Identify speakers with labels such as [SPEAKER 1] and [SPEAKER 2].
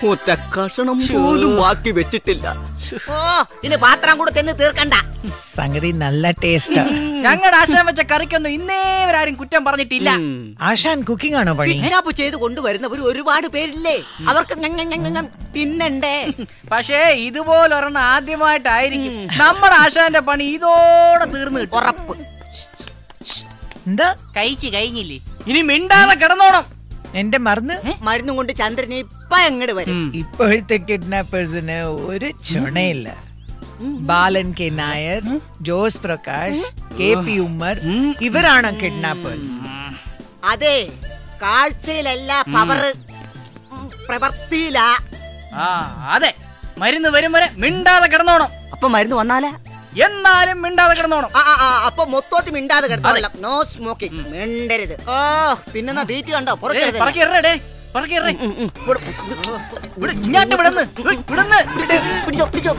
[SPEAKER 1] ഒറ്റ കഷണം പോലും ബാക്കി വെച്ചിട്ടില്ല.
[SPEAKER 2] ഇനി പാത്രം കൂടെ തിന്ന് തീർക്കണ്ട.
[SPEAKER 3] സംഗതി നല്ല ടേസ്റ്റാ.
[SPEAKER 4] ഞങ്ങളുടെ ആശാൻ വെച്ച കറിക്കൊന്നും ഇന്നേ വരാരും കുറ്റം പറഞ്ഞിട്ടില്ല.
[SPEAKER 3] ആശാൻ കുക്കിംഗ് ആണോ പണി?
[SPEAKER 1] മേനാപ്പ് ചെയ്ത് കൊണ്ടുവരുന്നവർ ഒരുപാട് പേരില്ലേ, അവർക്ക് തിന്നണ്ടേ?
[SPEAKER 4] പക്ഷേ ഇതുപോലൊരെണ്ണം ആദ്യമായിട്ടായിരിക്കും നമ്മുടെ ആശാന്റെ പണി ഇതോടെ തീർന്നു കിട്ടും.
[SPEAKER 1] ഉറപ്പ്.
[SPEAKER 3] എന്താ
[SPEAKER 2] കഴിച്ചു കഴിഞ്ഞില്ലേ?
[SPEAKER 4] ഇനി മിണ്ടാതെ കിടന്നോണം.
[SPEAKER 3] എന്റെ മറന്ന്
[SPEAKER 1] മരുന്നും കൊണ്ട് ചന്ദ്രനെ ഇപ്പൊ എങ്ങോട്ട് വരും?
[SPEAKER 3] ഇപ്പോഴത്തെ കിഡ്നാപ്പേഴ്സിന് ഒരു ചുണയില്ല. ബാലൻ കെ നായർ, ജോസ് പ്രകാശ്, KP ഉമ്മർ, ഇവരാണ് കിഡ്നാപ്പേഴ്സ്.
[SPEAKER 1] അതെ, കാഴ്ചയിലല്ല പവർ, പ്രവർത്തിയില.
[SPEAKER 4] അതെ, മരുന്ന് വരും വരെ മിണ്ടാതെ കിടന്നോണം.
[SPEAKER 1] അപ്പൊ മരുന്ന് വന്നാലേ
[SPEAKER 4] എന്നാലും മിണ്ടാതെ കിടന്നോണം.
[SPEAKER 1] അപ്പൊ മൊത്തത്തിൽ മിണ്ടാതെ കിടന്നോളാം. No smoking. മിണ്ടരുത്. പിന്നെ തീറ്റ കണ്ടോ?
[SPEAKER 4] പിടിച്ചോ.